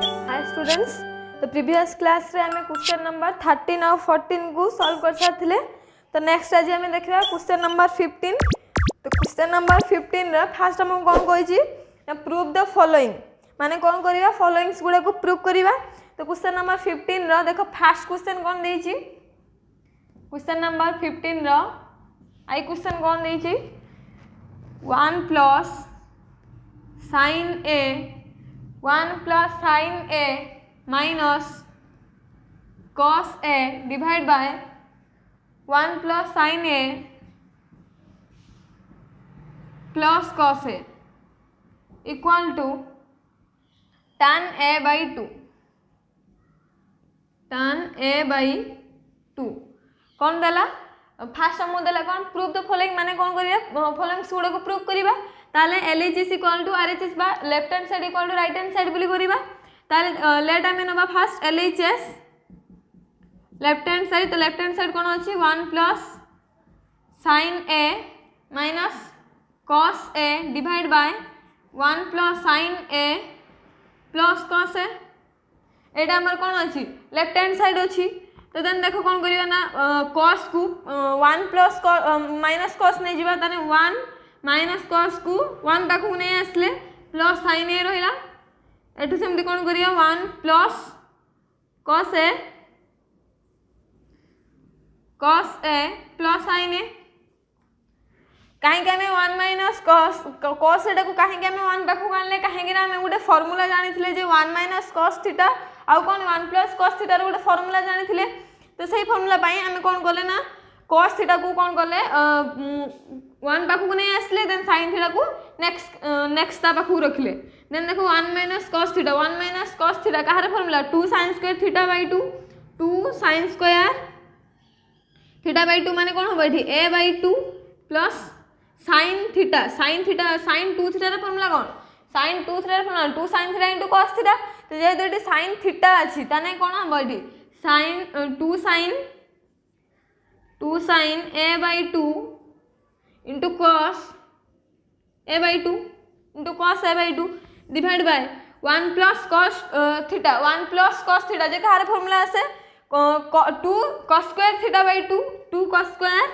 Hi students, तो previous class रे हमें क्वेश्चन नंबर 13 और 14 को सॉल्व कर सारथिले। तो नेक्स्ट आज हमें देखिबा क्वेश्चन नंबर 15। तो क्वेश्चन नंबर 15 रे फर्स्ट हम कोन कहिची ना प्रूव द फॉलोइंग, माने कोन करिवा फॉलोइंग्स गुडा को प्रूव करिवा। तो क्वेश्चन नंबर 15 रो देखो फर्स्ट क्वेश्चन कोन देइची, क्वेश्चन नंबर 15 रो आई क्वेश्चन कोन देइची 1 plus sin a 1 plus sin a minus cos a divided by 1 plus sin a plus cos a equal to tan a by 2, tan a by 2। कौन देला फास्ट हम देला कौन प्रूफ द फॉलोइंग, माने कौन करिया फॉलोइंग्स गुडा को प्रूफ करिबा। ताले LHS इक्वल टू RHS बा left hand side equal to right hand side बोली करिबा। ताले लेट आमे नबा first LHS left hand side. तो लेफ्ट हैंड साइड कोन अछि 1 plus sin a minus cos a divide by 1 plus sin a plus cos a। एटा हमर कोन अछि लेफ्ट हैंड साइड अछि। तो देन देखो कोन करिबा ना cos को 1 प्लस माइनस cos नै जिबा, ताने 1 माइनस cos को 1 पाखु नै आसले प्लस sin a रहिला। एठु सेमति कोन करिया 1 plus cos a plus sin a। काहे के हमें 1 माइनस cos एटा को काहे के हमें 1 पाखु आनले, काहे के हमें गोटे फार्मूला जानिथिले जे 1 माइनस cos थीटा आ कोन 1 प्लस cos थीटा रो गोटे फार्मूला जानिथिले। तो सही फार्मूला पई हमें कोन करले ना cos थीटा को कोन करले 1 पाखु नै आसले, देन sin थीटा को नेक्स्ट ता पाखु रखले। देन देखो 1 minus cos theta, 1 minus cos theta कहार formula 2 sin square theta by 2, 2 sin square theta by 2 माने कोन होबा एठी a by 2 plus sin theta, sin 2 theta रा फार्मूला कोन sin 2 थीटा रा formula 2 sin theta into cos theta. तो जे एठी sin थीटा अछि ताने कोन होबा एठी sin 2 sin a by 2 into cos a by 2 into cos a by 2 divide by 1 plus cos theta, 1 plus cos theta जे कहार फार्मूला आसे 2 cos square theta by 2, 2 cos square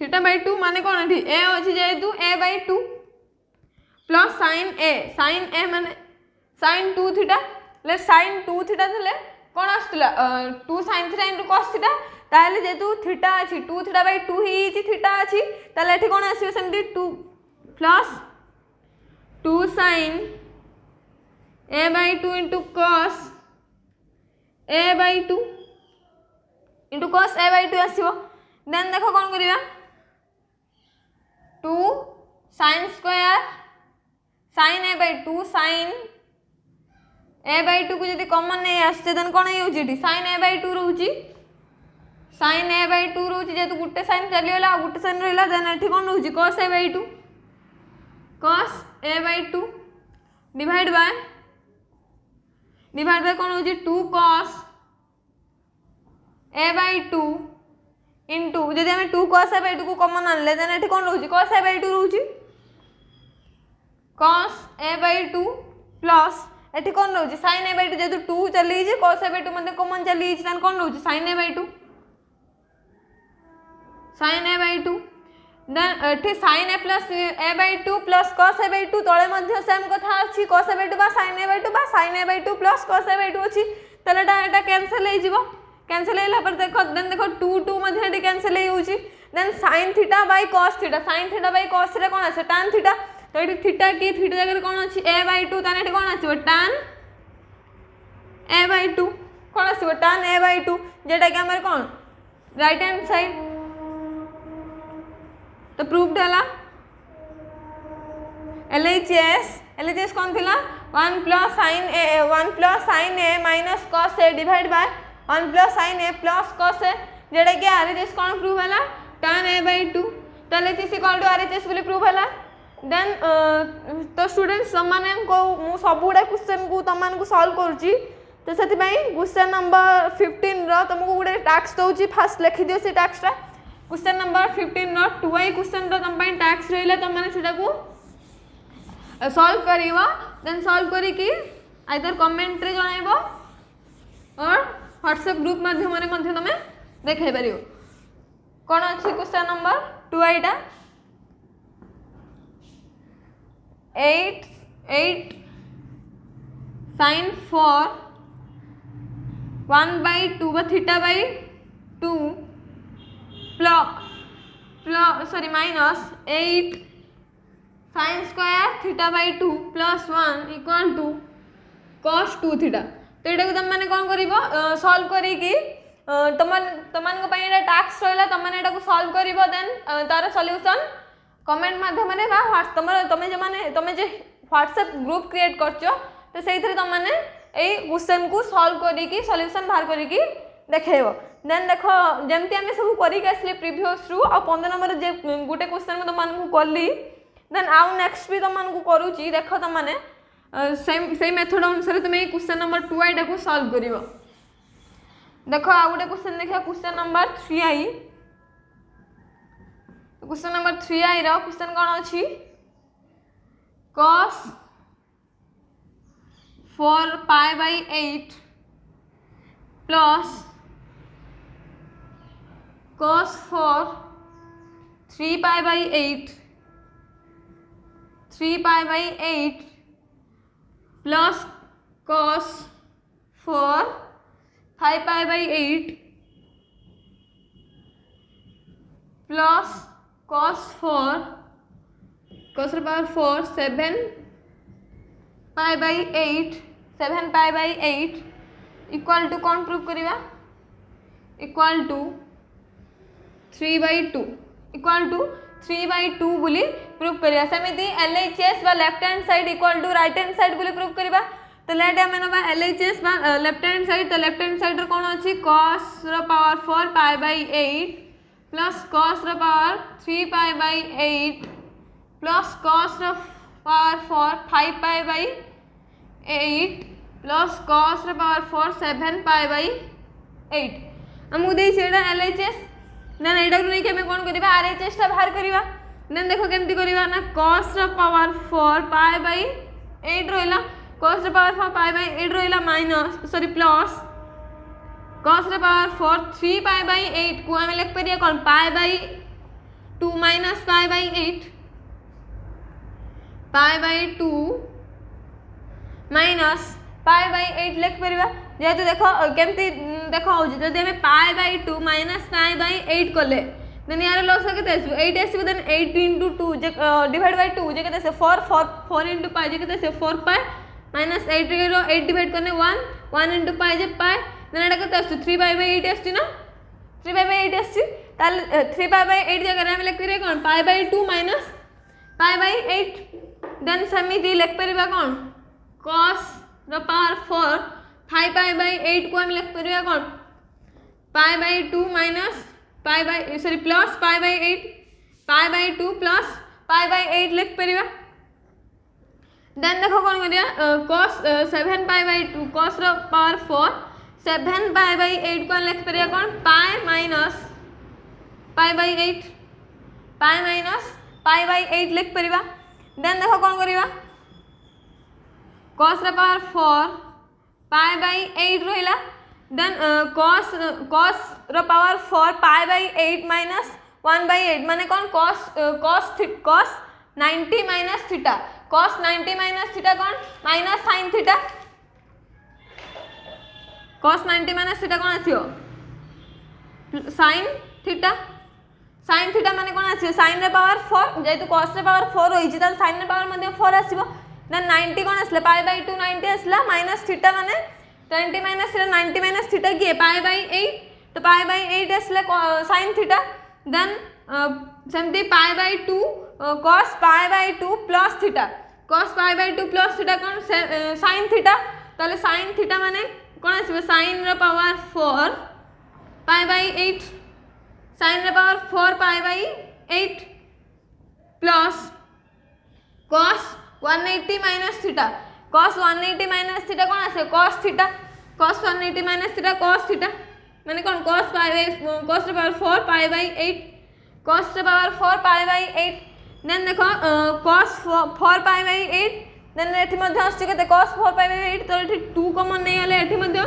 theta by 2 माने कोन एठी a अछि जेतु a by 2 plus sin a माने sin 2 theta, ले sin 2 थीटा थले कोन आस्तला 2 sin theta into cos theta. ताले जेतु थीटा अछि 2 थीटा बाय 2 ही थीटा अछि, ताले एठी कोन आसीबो सेमति 2 plus 2 sin a by 2 into cos a by 2 into cos a by 2 आसीबो। देन देखो कोन करिवा 2 sin square sin a by 2 sin a by 2 को जदी कॉमन नै आछे देन कोन होउची एठी sin a by 2 रहउची, sin a by 2 रहउची जेतु Gute sin चली होला आ गुटे sin रहला। देन एठी कोन रहउची cos a by 2, cos a by 2 divide by कोन होउची 2 cos a by 2 इनटू जदी हमें 2 cos a by 2 को कॉमन आनले देन एठी कोन रहउची cos a by 2 रहउची, cos a by 2 plus एठी कोन रहउची sin a by 2 जेतु 2 चली जे cos a by 2 मध्ये कॉमन चली जे देन कोन रहउची sin a by 2, sin a by 2। Then एठी sin a plus a by 2 plus cos a by 2 तळे मध्ये सेम कथा अछि cos a by 2 बा sin a by 2 बा sin a by 2 plus cos a by 2 अछि। तले एटा कैंसिल हे जिवो, कैंसिल हेला पर देखो देन देखो 2 मध्ये एटी कैंसिल हे होउची। Then sin theta by cos theta, sin theta by cos theta कोन आसे tan थीटा। तो एटी थीटा की थीटा जगह कोन अछि a by 2, ताने एटी कोन आसीबो tan a by 2 कोन आसीबो tan a by 2 जेटा कि हमर कोन राइट हैंड साइड। तो प्रूफ होला LHS कौन थिला 1 plus sin a minus cos a divide by 1 plus sin a plus cos a जेटा कि RHS कौन प्रूफ होला tan a by 2। तो LHS इक्वल टू RHS बोली प्रूफ होला। देन तो स्टूडेंट्स माने को मु सबुडा क्वेश्चन को तमान को सॉल्व करूची। तो सेति पई क्वेश्चन नंबर 15 रो तुमको गुडे टास्क दोची, फास्ट लिखि दियो से टास्कटा क्वेश्चन नंबर 15 रो 2i क्वेश्चन तो तम पई टास्क रहिला, तम माने सेटा को सॉल्व करिवा देन सॉल्व करी कि आइदर कमेंट रे जणाइबो और व्हाट्सएप ग्रुप माध्यम रे मध्य तमे देखाइ परियो कोन अछि क्वेश्चन नंबर 2 आइटा 8 sin 4 1/2 बा theta by 2 sorry minus 8 sin square theta by 2 plus 1 equal to cos 2 theta. तो ये तुम मैंने कौन कर सॉल्व करी तुम टास्क रहा तुम मैंने सॉल्व कर देन तार सॉल्यूशन कमेंट माध्यम तुम जो व्हाट्सएप ग्रुप क्रिएट कर तुम मैंने यही क्वेश्चन को सॉल्व करी सॉल्यूशन बाहर करी देखो देन देख जमती आम सब करके प्रीवियस रु आ 15 नंबर गोटे क्वेश्चन तुमको कली देन आउ नेक्स्ट भी तुमको करुच्ची देख तुमने से मेथड अनुसार तुम क्वेश्चन नंबर 2 आई को सॉल्व कर देख आ गोटे क्वेश्चन देखा क्वेश्चन नंबर 3 आई क्वेश्चन नंबर 3 आई रो क्वेश्चन कौन अच्छी cos 4 pi by 8 plus cos 4 3 pi by 8 plus cos 4 5 pi by 8 plus cos 4 cos power 4 7 pi by 8 equal to कौन प्रूव करिवा इक्वल टू 3/2 इक्वल टू 3/2 बोली prove करिया सेमिति LHS बा left hand side equal to right hand side बोली prove करिवा। तो let आमे नबा LHS बा लेफ्ट हैंड साइड तो लेफ्ट हैंड साइड रो कोन अछि cos रो power 4 pi by 8 plus cos रो power 3 pi by 8 plus cos रो power 4 5 pi by 8 plus cos रो पावर 4 7 pi by 8 हमको दे छेडा LHS देन एटा को नहीं हमें कौन करिबा RHS टा बाहर करिबा देन देखो केमती करिबा ना cos रो पावर 4 pi by 8 रहला cos रो पावर 4 pi by 8 रहला माइनस सॉरी प्लस cos रो पावर 4 3 pi by 8 को हमें लिख परिया कौन pi by 2 minus pi by 8 pi by 2 minus pi by 8 लिख परिबा जेहेतु देखो केमती देखो होजी जदि हमें pi by 2 minus pi by 8 कले देन यार लॉस केते आसीबो 8 आसीबो देन 8 into 2 जे डिवाइड बाय 2 जे केते से 4 into pi जे केते से 4 pi minus 8 रो 8 डिवाइड करने 1 into pi जे pi देन एटा केते आसी 3 pi by 8 आसी ना 3 pi by 8 आसी ताल 3 pi by 8 जगह हम लिख करिए कोन pi by 2 minus pi by 8 then समिति लिख परिबा कोन cos रो पावर 4 5 pi by 8 को हम लिख परिबा कोन pi by 2 minus pi by sorry प्लस pi by 8 pi by 2 plus pi by 8 लिख परिबा देन देखो कोन करिया cos 7 pi by 2 cos रो पावर 4 7 pi by 8 को लिख परिया कोन pi minus pi by 8 pi minus pi by 8 लिख परिबा देन देखो कोन करिबा cos रो पावर 4 pi by 8 रहिला देन cos रो power 4 pi by 8 minus 1 by 8 माने कौन cos 90 minus theta cos 90 minus theta कौन minus sin theta cos 90 minus theta कौन आसियो sin थीटा माने कौन आसियो sin रे पावर 4 जेतु cos रे पावर 4 होई छि त sin रे पावर मध्ये 4 आसीबो देन 90 कौन आसला pi by 2 90 आसला minus थीटा माने 20 minus थीटा 90 minus थीटा किए pi by 8 तो pi by 8 आसला sin थीटा देन सेमती pi by 2 cos pi by 2 plus theta cos pi by 2 plus theta कौन sin थीटा ताले sin थीटा माने कौन आसीबो sin रो पावर 4 pi by 8 sin रो power 4 pi by 8 plus cos 180 minus theta cos 180 minus theta कौन आसे cos theta cos 180 minus theta cos theta माने कौन cos pi by cos रो पावर 4 pi by 8 cos रो पावर 4 pi by 8 देन देखो cos 4 pi by 8 then एठी मध्ये आछि केते cos 4 पाई बाय 8 तो एठी 2 कॉमन नहीं हले एठी मध्ये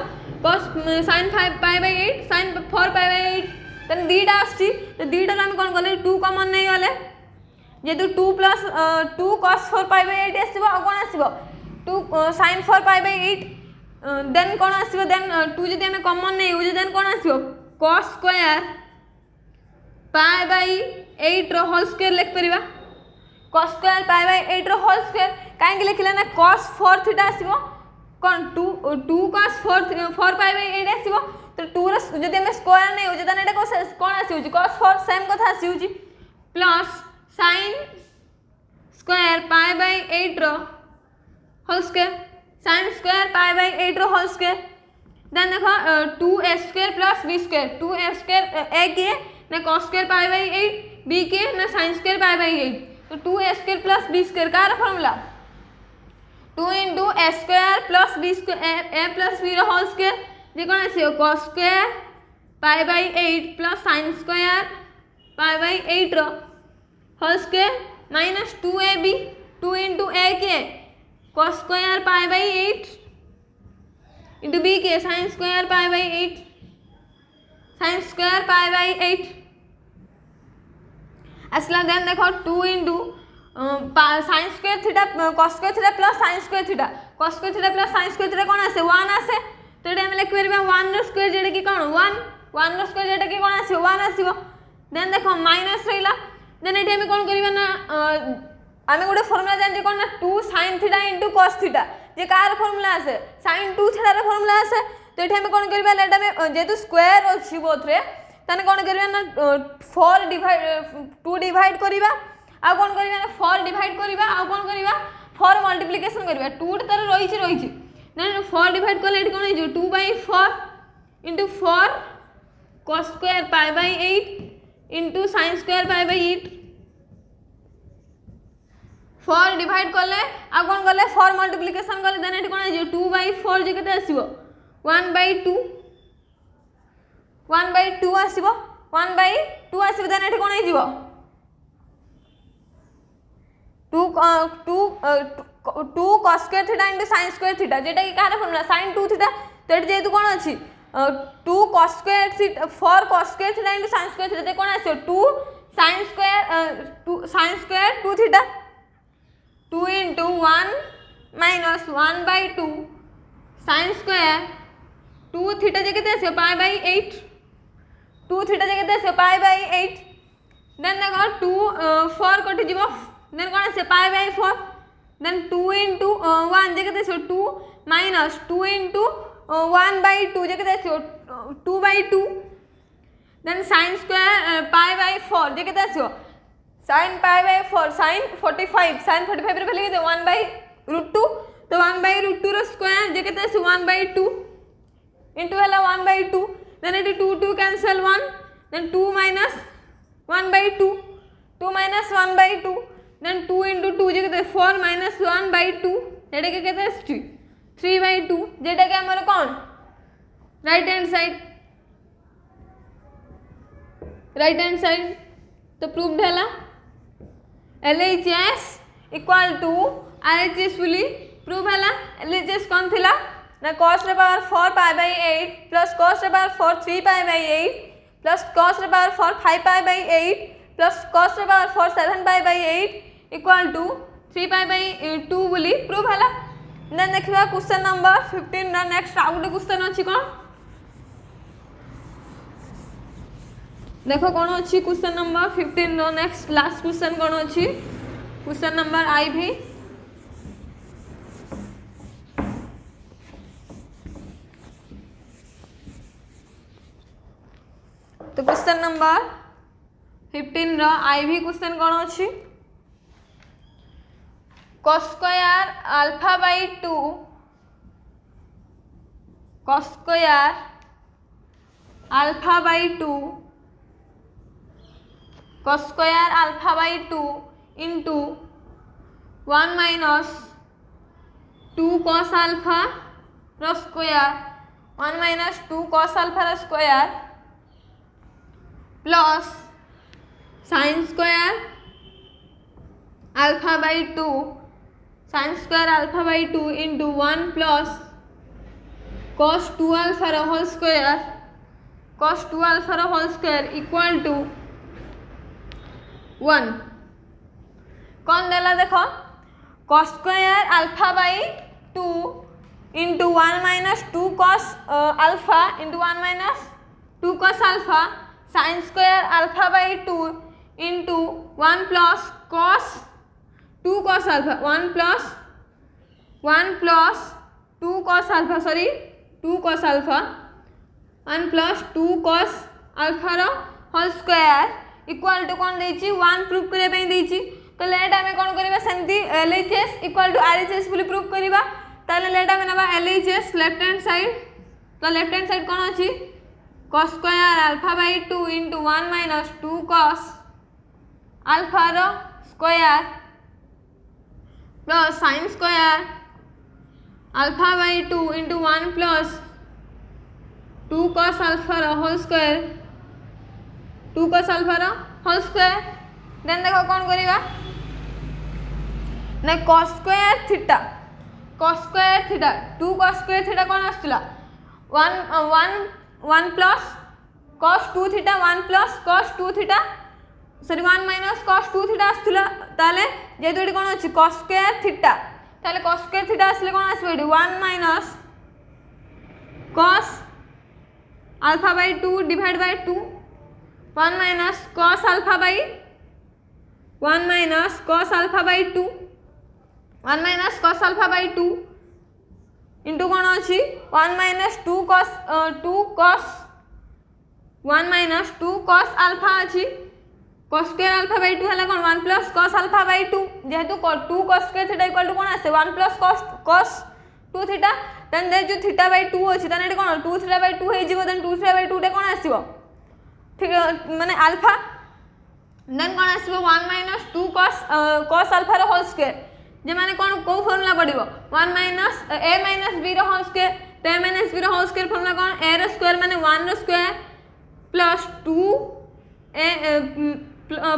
cos sin 5 pi bye 8 sin 4 pi by 8 then theta आछि तो दीटा हम कोन करले 2 कॉमन नहीं हले जेतु 2 प्लस 2 cos 4 पाई बाय 8 आसीबो आ कोन आसीबो 2 sin 4 पाई बाय 8 देन कोन आसीबो देन 2 जदि हम कॉमन नहीं हो देन कोन आसीबो cos स्क्वायर पाई बाय 8 रो होल स्क्वायर लिख परिबा cos स्क्वायर पाई बाय 8 रो होल स्क्वायर काहे लिखले ना cos 4 थीटा आसीबो कोन 2 cos 4 पाई बाय 8 आसीबो तो 2 रो जदि हम स्क्वायर नहीं हो देन एटा कोन आसीउ cos 4 सेम कथा आसीउ plus sin square pi bye 8 रो whole square sin square pi bye 8 रो होल स्क्वायर देन देखो 2a square plus b square 2a square a के ना cos square pi bye 8 b के ना sin स्क्वायर पाई बाय 8 तो 2a square plus b square का formula 2 into a square plus b square a plus b रो whole square जे कोन आसीओ cos square pi bye 8 plus sin square pi bye 8 रो whole square minus 2ab 2 into a के cos square pi bye 8 into b के sin square pi bye 8 sin square pi bye 8 असला then देखो 2 into sin square theta cos square theta plus sin square theta cos square theta plus sin square theta कोन आसे 1 आसे तो एटा हम लिख परबा 1 रो स्क्वायर जेटा कि कोन 1 रो स्क्वायर जेटा कि कोन आसे 1 आसीबो देन देखो माइनस रहिला देन एटा हम कोन करबा ना आमे गोटे फार्मूला जान कोन ना 2 sin theta into cos theta जे कार फार्मूला आसे sin 2 थीटा रो फार्मूला आसे तो एटा हम कोन करबा एटा में जेतु स्क्वायर अछि बोथ रे तने कोन करबा ना 4 डिवाइड 2 डिवाइड करबा आ कोन करबा ना 4 डिवाइड करबा आ कोन करबा 4 मल्टीप्लिकेशन करबा 2 तर रही देन 4 डिवाइड करले एटा कोन हो 2/4 into 4 cos square pi bye 8 into sin square pi bye 8 4 divide करले आ कोन करले 4 मल्टीप्लिकेशन करले देन एटा कोन हो 2/4 जे केते आसीबो 1/2 1/2 आसीबो 1/2 आसीबो देन एटा कोन हो जिवो 2 cos square theta into sin square theta जेटा कि कार फार्मूला sin 2 थीटा तो एटा जेतु कोन अछि 2 cos square theta 4 cos square theta into sin square theta कोन आछो 2 sin square 2 theta 2 into 1 minus 1/2 sin square 2 theta जे केते आछो पाई बाय 8 2 थीटा जे केते आछो पाई बाय 8 देन देखो 2 4 कटि जिवो देन कोन आछो पाई बाय 4 देन 2 into 1 जे केते आछो 2 minus 2 into 1/2 जे केते आछो 2/2 then sin square pi by 4 जे केते आछो sin पाई बाय 4 sin 45 रे भेले के 1/√2 तो 1/√2 रो स्क्वायर जे केते आछो 1/2 into हला 1/2 देन एटी 2 cancel 1 then 2 minus 1/2 2 minus 1/2 then 2 into 2 जे केते 4 minus 1/2 जेटा के केते 3/2 जेटा के हमर कोन राइट हैंड साइड तो प्रूव्ड हला LHS इक्वल टू RHS बोली प्रूव हला LHS कोन थिला ना cos रे power 4 pi by 8 plus cos रे power 4 3 pi bye 8 plus cos रे power 4 5 pi bye 8 plus cos रे power 4 7 pi bye 8 equal to 3 pi by 2 बोली प्रूव हला देन देखिबा क्वेश्चन नंबर 15 रा नेक्स्ट आउट क्वेश्चन अछि कोन देखो कोन अछि क्वेश्चन नंबर 15 रो नेक्स्ट लास्ट क्वेश्चन कोन अछि क्वेश्चन नंबर IV तो क्वेश्चन नंबर 15 रो IV क्वेश्चन कोन अछि cos square alpha bye 2 cos square alpha bye 2 cos square alpha bye 2 into 1 minus 2 cos alpha रो स्क्वायर 1 minus 2 cos अल्फा रो square plus sin square alpha bye 2 sin square alpha by 2 into 1 plus cos 2 alpha whole square equal to 1 कौन देला देखो cos square alpha by 2 into 1 minus 2 cos alpha into 1 minus 2 cos alpha sin square alpha by 2 into 1 plus cos 2 cos alpha 1 plus 2 cos alpha 2 cos alpha 1 plus 2 cos alpha रो whole square equal to कौन देछि 1 proof करे पे देछि तो late हमें कौन करबा सेमती LHS इक्वल टू RHS बोली प्रूफ करबा ताले लेट हमें नबा LHS लेफ्ट हैंड साइड तो लेफ्ट हैंड साइड कौन अछि cos square alpha by 2 into 1 minus 2 cos alpha रो square plus sin square alpha by 2 into 1 plus 2 cos alpha रो होल स्क्वायर 2 cos alpha रो होल स्क्वायर देन देखो कौन करिवा ना cos square theta 2 cos square theta कौन आसला 1 plus cos 2 theta 1 plus cos 2 theta sorry 1 minus cos 2 theta आसला ताले जेतु eighty कौन अछि cos square theta ताले cos square theta आसले कौन आसबो eighty 1 minus cos alpha by 2 divided by 2 1 minus cos alpha by 1 minus cos alpha by 2 1 minus cos alpha by 2 into कौन अछि 1 minus 2 cos 1 minus 2 cos alpha अछि cos square alpha by 2 हला कौन 1 plus cos alpha by 2 जेहेतु 2 cos square theta equal to कौन आसे 1 plus cos 2 theta then दे जो theta by 2 अछि तने कौन 2 theta by 2 हे जिवो देन 2 theta by 2 टे कौन आसीबो ठीक माने alpha देन कौन आसीबो 1 minus 2 cos alpha रो होल स्क्वायर जे माने कौन को फार्मूला पडिबो 1 minus a minus b रो होल स्क्वायर तो a minus b रो होल स्क्वायर फार्मूला कौन a रो स्क्वायर माने 1 रो square plus 2 a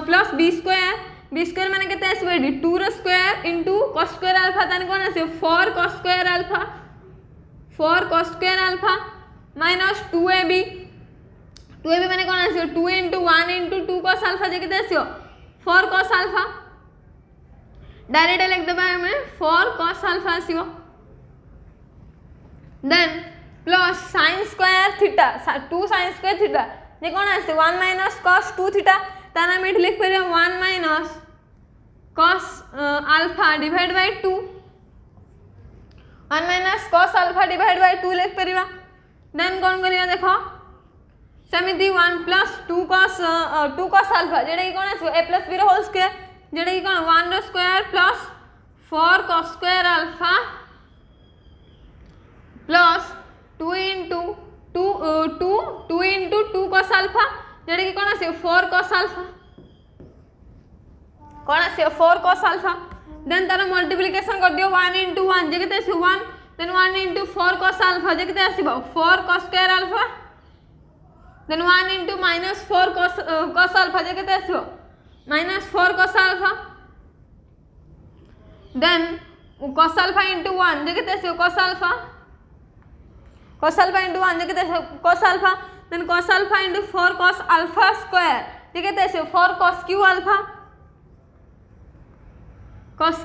plus b square माने केते आसीबो एडी 2 रो square into cos square alpha तने कोन आसीबो 4 cos square alpha minus 2ab माने कोन आसीबो 2 इनटू 1 इनटू 2 cos अल्फा जे केते आसीबो 4 cos अल्फा डायरेक्ट लिख देबा हमें 4 cos अल्फा आसीबो then plus sin square theta 2 sin square theta जे कोन आसे 1 minus cos 2 थीटा ताना में लिख परिया 1 minus cos alpha divided by 2 1 minus cos alpha divided by 2 लिख परिया देन कोन करिया देखो समिति 1 plus 2 cos alpha जेडे की कोन आसे a plus b रो होल स्क्वायर जेडे की कोन 1 रो square plus 4 cos square alpha plus 2 into 2 cos alpha जेडे की कोन आसे 4 cos alpha कोन आसे 4 cos alpha देन तार मल्टीप्लिकेशन कर दियो 1 into 1 जे केते आसे 1 देन 1 into 4 cos alpha जे केते आसीबो 4 cos square alpha then 1 into minus 4 cos alpha जे केते आसीबो minus 4 cos alpha then cos alpha into 1 जे केते आसीबो cos alpha into 1 जे केते cos alpha then cos alpha into 4 cos alpha square जे केते आसीबो 4 cos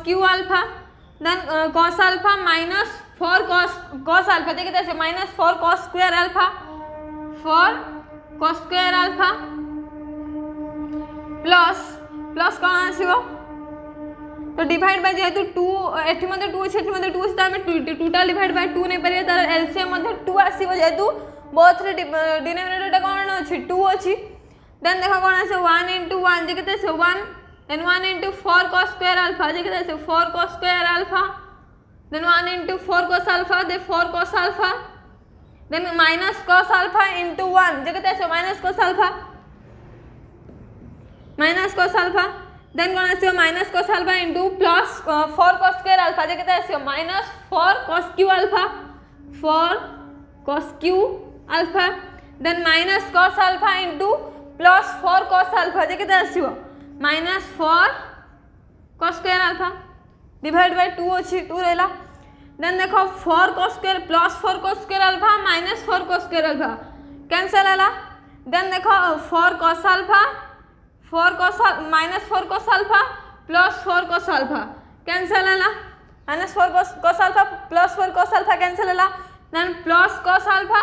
q alpha then cos alpha minus 4 cos alpha जे केते आसीबो minus 4 cos square alpha 4 cos square alpha plus कौन आसीबो तो डिवाइड बाय जेहेतु 2 एठी मध्ये 2 अछि एठी मध्ये 2 अछि त हम टोटल डिवाइड बाय 2 नै परिया तार एलसीएम मध्ये 2 आसीबो जेहेतु बोथ रे डिनोमिनेटर टा कोन अछि 2 अछि देन देखो कोन आसे 1 into 1 जे केते 1 then 1 into 4 cos square alpha जे केते 4 cos square alpha then 1 into 4 cos alpha then 4 cos alpha then minus cos alpha into 1 जे केते minus cos alpha then कौन आसीबो minus cos alpha into plus 4 cos square alpha जे केते आसीबो minus 4 cos q alpha then minus cos alpha into plus 4 cos alpha जे केते आसीबो minus 4 cos square alpha divide by 2 अच्छी 2 रहा। देन देखो 4 cos square plus 4 cos square alpha minus 4 cos square alpha cancel है। देन देखो 4 cos alpha minus 4 cos alpha plus 4 cos alpha cancel है। Minus 4 cos alpha plus 4 cos alpha cancel है। Then plus cos alpha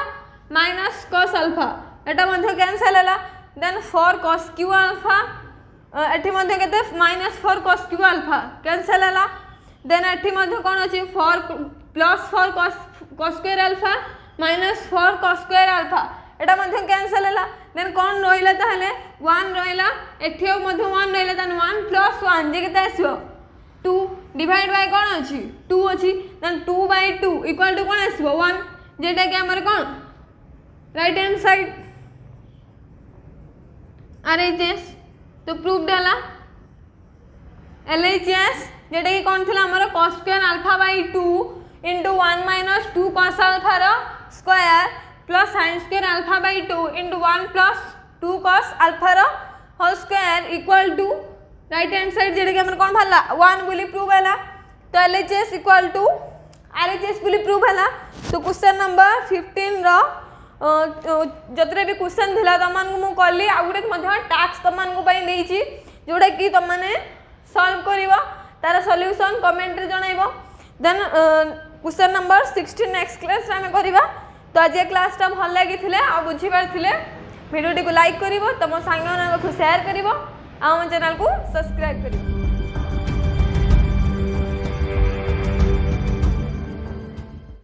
minus cos alpha एटा मध्ये cancel है। Then 4 cos Q alpha एठी मध्ये केते minus 4 cos Q alpha cancel है। Then एठी मध्ये कोन अछि 4 plus 4 cos square alpha minus 4 cos square alpha एटा मध्ये कैंसल है। देन कोन रहिला ताहले 1 रहिला एठी मध्ये 1 रहिला तान 1 प्लस 1 जे केते आसीबो 2 डिवाइड बाय कोन अछि 2 अछि। देन 2 बाय 2 इक्वल टू कोन आसीबो 1 जेटा कि हमर कोन राइट हैंड साइड RHS तो प्रूफ डाला LHS जेटा कि कौन थिला हमर cos square alpha bye 2 into 1 minus 2 cos alpha रो square plus sin square alpha bye 2 into 1 plus 2 cos alpha रो whole square equal to right hand side जेटा कि हमर कोन भला 1 बोली प्रूफ हैला। तो LHS इक्वल टू RHS बोली प्रूफ हैला। तो क्वेश्चन नंबर 15 रो जतरे भी क्वेश्चन थिला तमन को मु कहली आ गुटे मध्ये टास्क तमन को पई देइची जोडा कि तमने सॉल्व करिवो तार सॉल्यूशन कमेंट रे जणाइबो। Then question number 16 next class रे हमें करिबा। तो आज क्लास टा भल लागि थिले आ बुझी पार थिले वीडियो टी को लाइक करिवो तम संग को शेयर करिवो आ हम चैनल को सब्सक्राइब करिवो।